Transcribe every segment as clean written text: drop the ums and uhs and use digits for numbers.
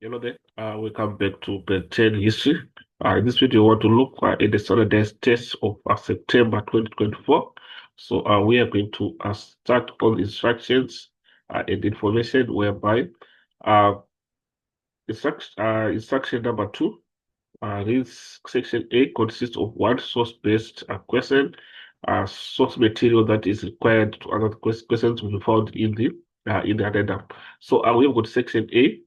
Hello there. Welcome back to Grade 10 History. In this video, we want to look at the standardized test of September 2024. So we are going to start on instructions and information whereby uh, instruction number 2 reads section A consists of one source-based question, source material that is required to answer the questions to be found in the addendum. So we have got section A,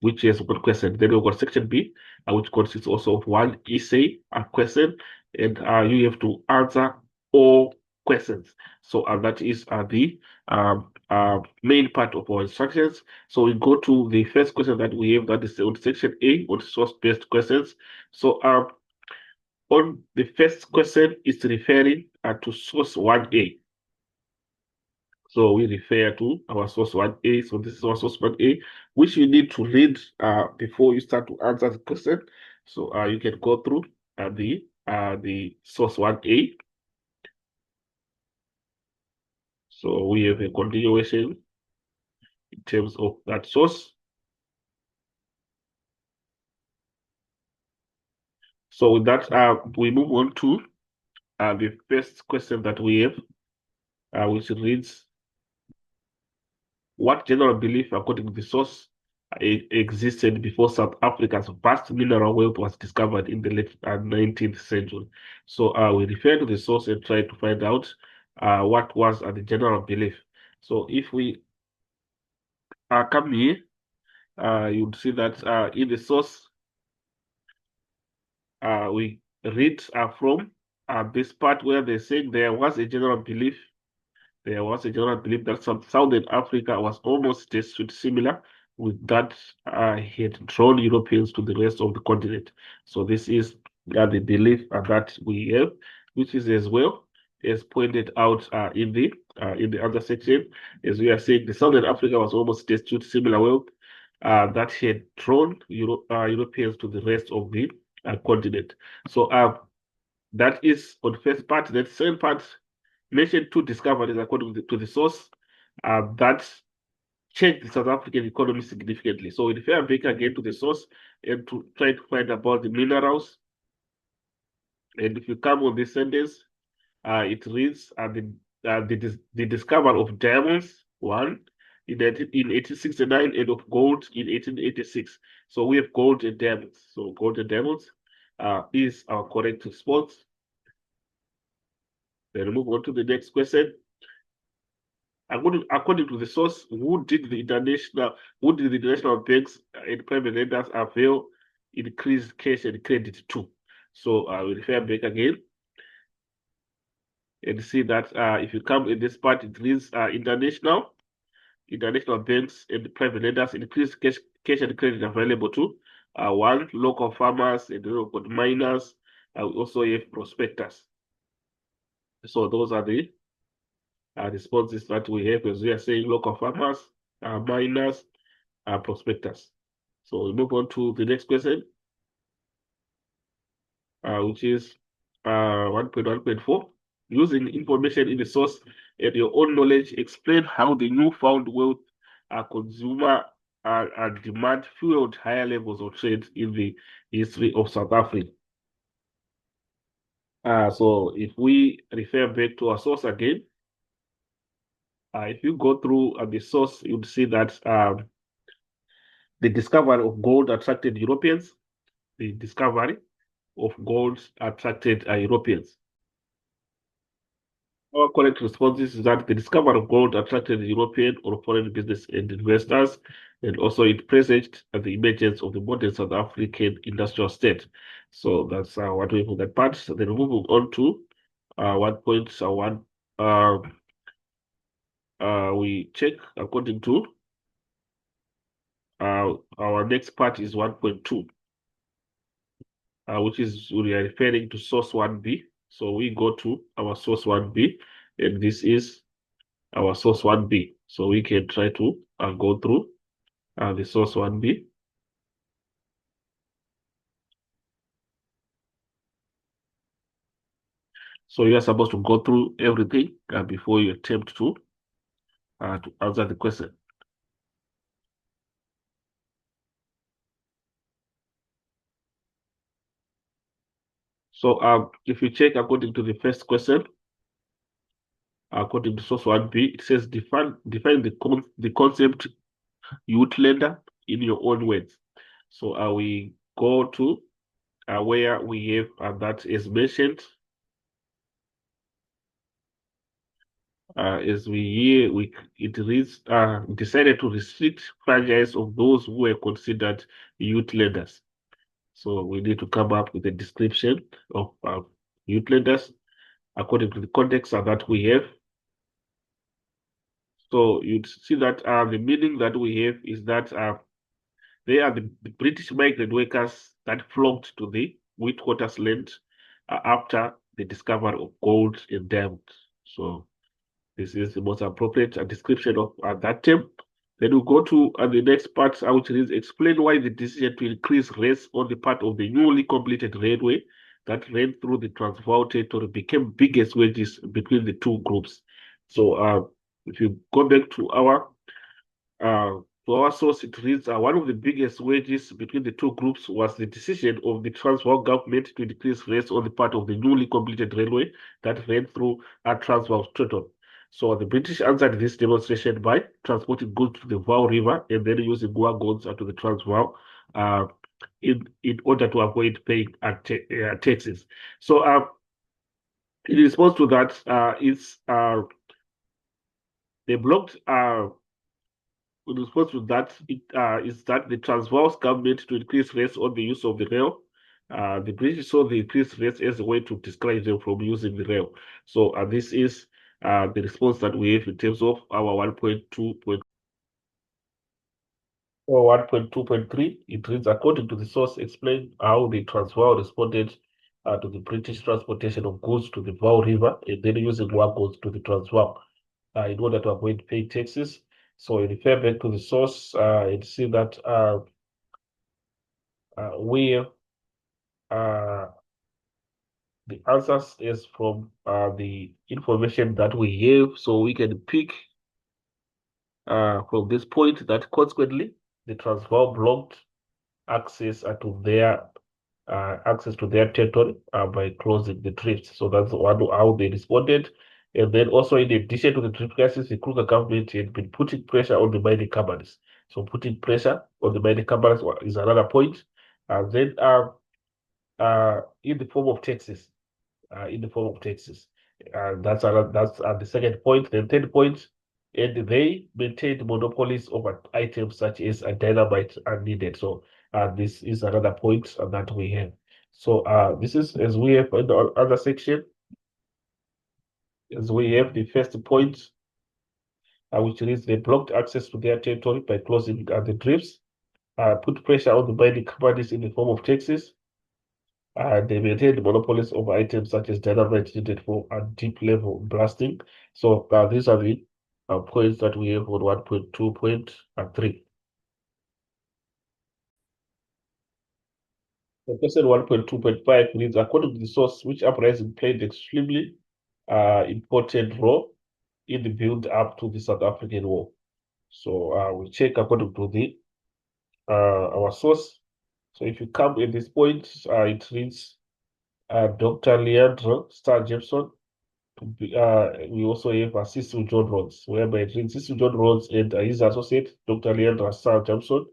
which is one question. Then we've got section B, which consists also of one essay, a question, and you have to answer all questions. So that is the main part of our instructions. So we go to the first question that we have, that is on section A, on source-based questions. So on the first question, it's referring to source 1A. So we refer to our source 1A. So this is our source 1A, which you need to read before you start to answer the question. So you can go through the source 1A. So we have a continuation in terms of that source. So with that, we move on to the first question that we have, which reads, what general belief, according to the source, existed before South Africa's vast mineral wealth was discovered in the late 19th century? So we refer to the source and try to find out what was the general belief. So if we come here, you'd see that in the source, we read from this part where they say there was a general belief. There was a general belief that Southern Africa was almost similar with that had drawn Europeans to the rest of the continent. So this is the belief that we have, which is as well as pointed out in the other section, as we are saying, the Southern Africa was almost similar wealth that had drawn Europeans to the rest of the continent. So that is on the first part. The second part mentioned two discoveries according to the source that changed the South African economy significantly. So we refer back again to the source and to try to find about the minerals. And if you come on this sentence, it reads the discovery of diamonds, one, in 1869, and of gold in 1886. So we have gold and diamonds. So gold and diamonds is our correct response. Then we move on to the next question. According to the source, who did the international banks and private lenders avail increased cash and credit to? So we refer back again and see that if you come in this part, it reads international banks and private lenders increased cash and credit available to one, local farmers and local miners. We also have prospectors. So those are the responses that we have, as we are saying, local farmers, miners, prospectors. So we move on to the next question, which is 1.1.4. Using information in the source and your own knowledge, explain how the newfound wealth consumer demand fueled higher levels of trade in the history of South Africa. So if we refer back to our source again, if you go through the source, you'd see that the discovery of gold attracted Europeans. The discovery of gold attracted Europeans. Our correct response is that the discovery of gold attracted European or foreign business and investors, and also it presaged the emergence of the modern South African industrial state. So that's what we put that part. So then moving on to 1.1, we check according to our next part is 1.2, which is we are referring to source 1B. So we go to our source 1B, and this is our source 1B. So we can try to go through the source 1B. So you are supposed to go through everything before you attempt to answer the question. So if you check according to the first question, according to source 1B, it says define the concept youth lender in your own words. So we go to where we have that is mentioned. As we hear, it reads decided to restrict franchise of those who were considered youth lenders. So we need to come up with a description of youth lenders according to the context that we have. So you'd see that the meaning that we have is that they are the British migrant workers that flocked to the Witwatersrand after the discovery of gold and diamonds. So this is the most appropriate description of that term. Then we go to the next part, which is explain why the decision to increase rates on the part of the newly completed railway that ran through the Transvaal territory became biggest wedges between the two groups. So if you go back uh, to our source, it reads one of the biggest wedges between the two groups was the decision of the Transvaal government to increase rates on the part of the newly completed railway that ran through Transvaal territory. So the British answered this demonstration by transporting goods to the Vaal River and then using wagons to the Transvaal uh, in order to avoid paying taxes. So in response to that, they blocked in response to that, is that the Transvaal government to increase rates on the use of the rail. The British saw the increased rates as a way to discourage them from using the rail. So this is the response that we have in terms of our 1.2 or 1.2.3. It reads, according to the source, explain how the Transvaal responded to the British transportation of goods to the Vaal River and then using wagons to the Transvaal in order to avoid paying taxes. So you refer back to the source and see that where the answers is from the information that we have, so we can pick from this point that consequently the Transvaal blocked access to their territory by closing the drifts. So that's how they responded. And then also, in addition to the drift crisis, the Kruger government had been putting pressure on the mining companies. So putting pressure on the mining companies is another point. Then in the form of taxes. That's the second point. The third point, and they maintained monopolies over items such as dynamite are needed. So this is another point that we have. So this is as we have in the other section, as we have the first point, which is they blocked access to their territory by closing the drifts, put pressure on the mining companies in the form of taxes. They maintained monopolies over items such as dynamite needed for deep level blasting. So these are the points that we have on 1.2.3. The question 1.2.5 reads, according to the source, which uprising played extremely important role in the build up to the South African War. So we check according to the our source. So if you come at this point, it reads Dr. Leandro Star Jepson. We also have Cecil John Rhodes, whereby it reads Cecil John Rhodes and his associate, Dr. Leandro Star Jameson,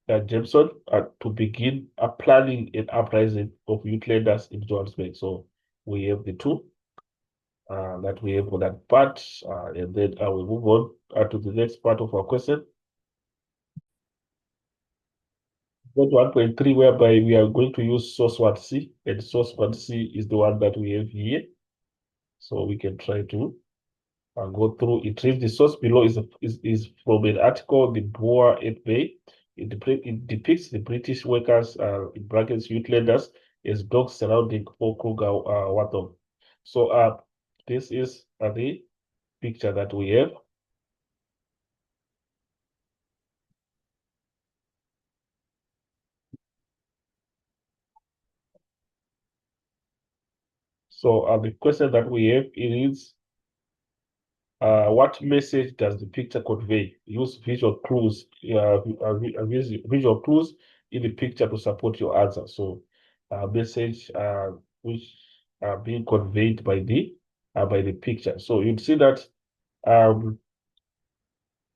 to begin planning an uprising of youth leaders in Johannesburg. So we have the two that we have for that part, and then we move on to the next part of our question. Go to 1.3, whereby we are going to use source 1C, and source 1C is the one that we have here. So we can try to go through. It reads the source below is from an article, The Boer at Bay. It depicts the British workers, in brackets, youth leaders, as dogs surrounding Fort Kruger Watham. So this is the picture that we have. So the question that we have is, what message does the picture convey? Use visual clues, visual clues in the picture to support your answer. So, message which are being conveyed by the picture. So you'd see that um,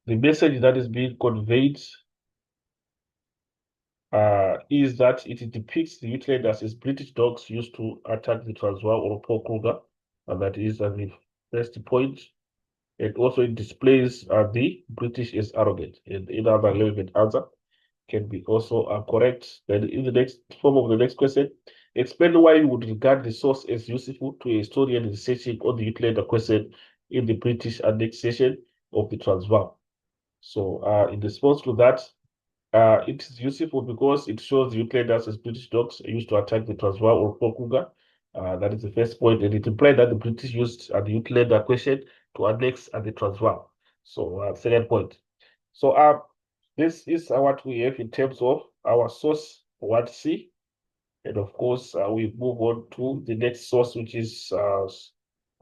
the message that is being conveyed is that it depicts the Uitlanders as British dogs used to attack the Transvaal or Paul Kruger, and that is the first point. And also it displays the British as arrogant. And in other relevant answer can be also correct. Then in the next form of the next question, explain why you would regard the source as useful to a historian researching on the Uitlander question in the British annexation of the Transvaal. So in response to that, it is useful because it shows the Uitlanders as British dogs used to attack the Transvaal or Portugal. That is the first point, and it implied that the British used the Uitlander question to annex the Transvaal. So, second point. So, this is what we have in terms of our source 1C, and of course, we move on to the next source, which is source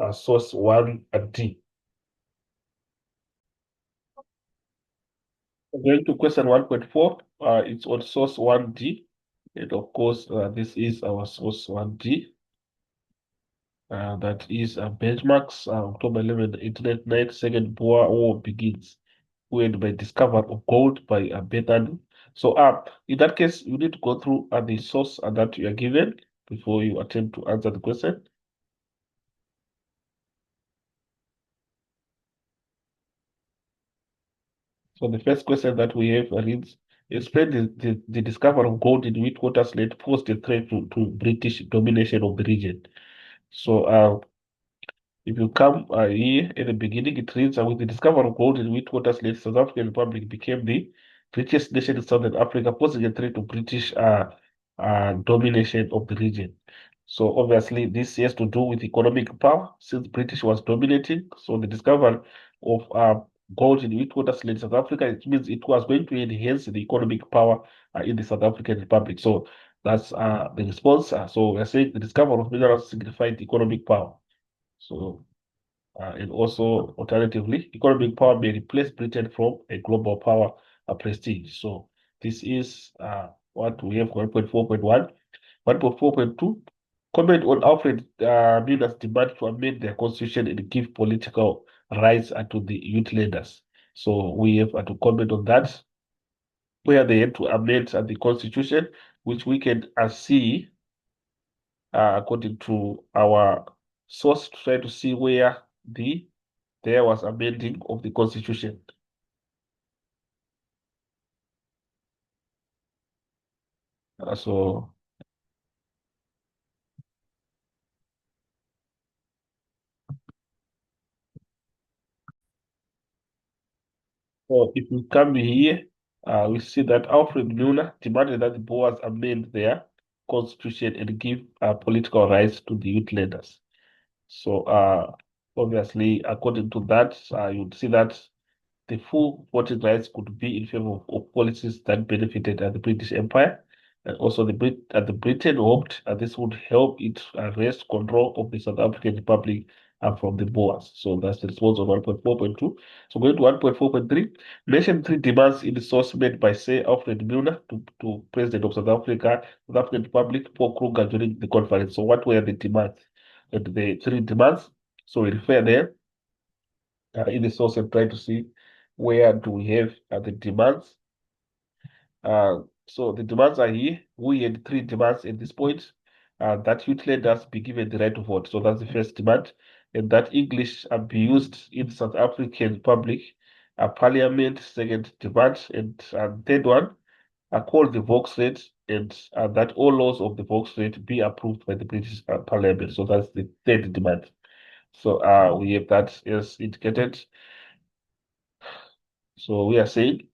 1D. Going to question 1.4, it's on source 1D. And of course, this is our source 1D. That is benchmarks. October 11, Internet Night, Second Boer War begins. Wed by discovery of gold by Bethany. So, in that case, you need to go through the source that you are given before you attempt to answer the question. So, the first question that we have reads, explain the discovery of gold in Witwatersrand posed a threat to British domination of the region. So, if you come here at the beginning, it reads, with the discovery of gold in Witwatersrand, South African Republic became the richest nation in Southern Africa, posing a threat to British domination of the region. So obviously, this has to do with economic power, since British was dominating. So the discovery of gold in Witwatersrand, South Africa, it means it was going to enhance the economic power in the South African Republic. So that's the response. So we're saying the discovery of minerals signified economic power. So, and also alternatively, economic power may replace Britain from a global power prestige. So this is what we have 1.4.1. 1.4.2, comment on Alfred Milner's demand to amend their constitution and give political rights to the Uitlanders. So we have to comment on that, where they had to amend the constitution, which we can see according to our source, to try to see where there was amending of the constitution. So if we come here, we see that Alfred Milner demanded that the Boers amend their constitution and give political rights to the Uitlanders. So obviously, according to that, you'd see that the full voting rights could be in favor of policies that benefited the British Empire. And also, the Britain hoped this would help it wrest control of the South African Republic from the Boers. So that's the response of 1.4.2. So going to 1.4.3, mention three demands in the source made by Sir Alfred Milner to President of South Africa, South African Republic, Paul Kruger during the conference. So what were the demands? And the three demands. So we refer there in the source and try to see where do we have the demands. So the demands are here. We had three demands at this point. That Uitlanders be given the right to vote. So that's the first demand. And that English be used in South African Republic Parliament, second demand. And third one, called the Volksraad, and that all laws of the Volksraad be approved by the British Parliament. So that's the third demand. So we have that as indicated. So we are saying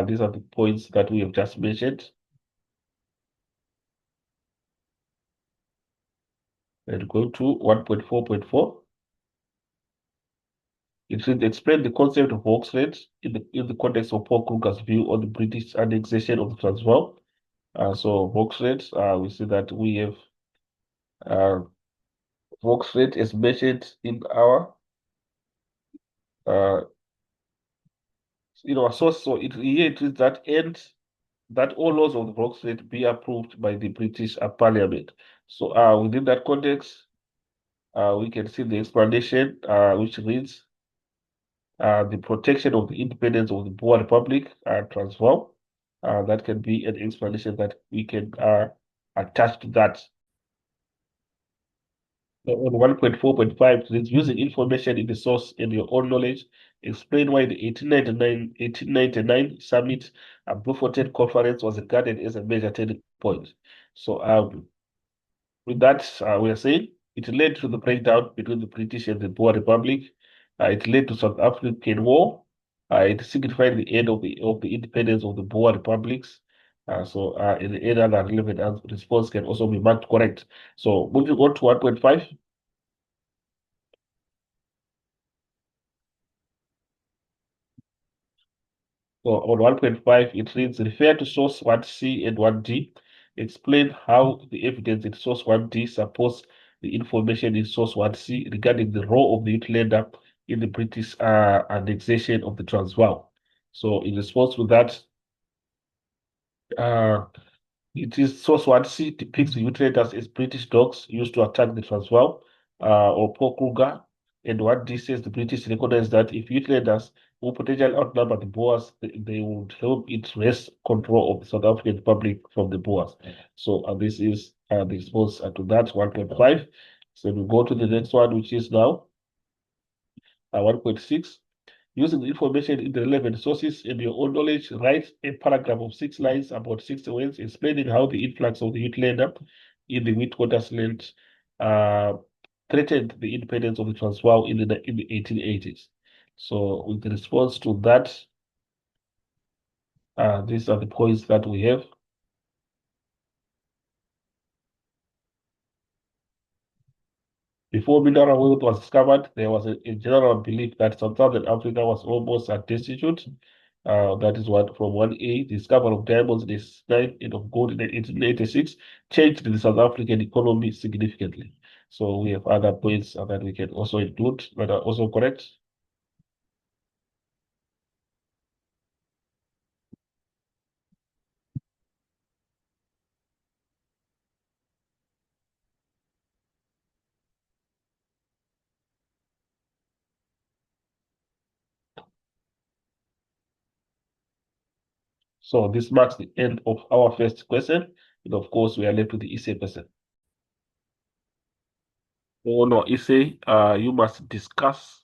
these are the points that we have just mentioned. And go to 1.4.4. It should explain the concept of Volksraad in the context of Paul Kruger's view on the British annexation of the Transvaal. So Volksraad, we see that we have Volksraad is mentioned in our source. So here it is that end that all laws of the Rock State be approved by the British Parliament. So within that context, we can see the explanation, which reads the protection of the independence of the Boer Republic, Transvaal. That can be an explanation that we can attach to that. So on 1.4.5, it is using information in the source and your own knowledge. Explain why the 1899 summit and Bloemfontein conference was regarded as a major turning point. So with that, we are saying it led to the breakdown between the British and the Boer Republic. It led to South African War. It signified the end of the independence of the Boer republics. In any other relevant response can also be marked correct. So moving on to 1.5. So on 1.5, it reads, refer to source 1C and 1D. Explain how the evidence in source 1D supports the information in source 1C regarding the role of the Uitlander in the British annexation of the Transvaal. So in response to that, uh, it is source 1C depicts the Uitlanders as British dogs used to attack the Transvaal or Paul Kruger. And 1D says the British recognize that if Uitlanders who potentially outnumber the Boers, they would help it wrest control of the South African Republic from the Boers. So this is the response to that 1.5. So we go to the next one, which is now 1.6. Using the information in the relevant sources and your own knowledge, write a paragraph of 6 lines about 60 words explaining how the influx of the Uitlander in the Witwatersrand uh, threatened the independence of the Transvaal in the 1880s. So with the response to that, these are the points that we have. Before mineral wealth was discovered, there was a general belief that Southern Africa was almost destitute. That is what from 1A, the discovery of diamonds in 1869 and of gold in 1886 changed the South African economy significantly. So we have other points that we can also include that are also correct. So this marks the end of our first question. And of course, we are left with the essay question. Oh no, essay, you must discuss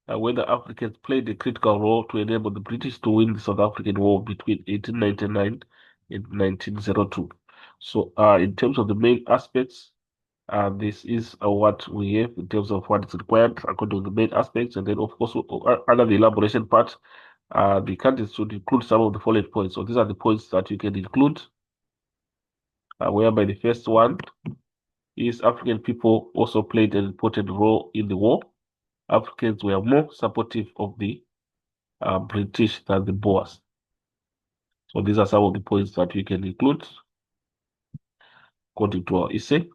whether Africans played a critical role to enable the British to win the South African War between 1899 and 1902. So, in terms of the main aspects, this is what we have in terms of what is required according to the main aspects. And then, of course, under the elaboration part, the candidates should include some of the following points. So, these are the points that you can include, whereby the first one is African people also played an important role in the war. Africans were more supportive of the British than the Boers. So these are some of the points that we can include according to our essay.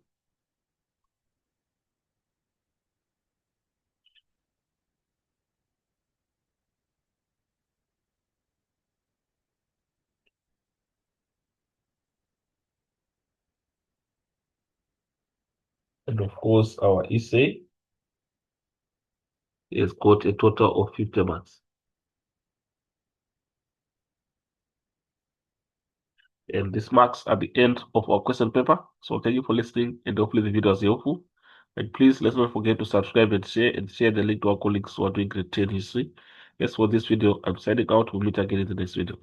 And of course, our essay has got a total of 50 marks. And this marks at the end of our question paper. So thank you for listening, and hopefully the video was helpful. And please let's not forget to subscribe and share the link to our colleagues who are doing grade 10 history. As for this video, I'm signing out. We'll meet again in the next video.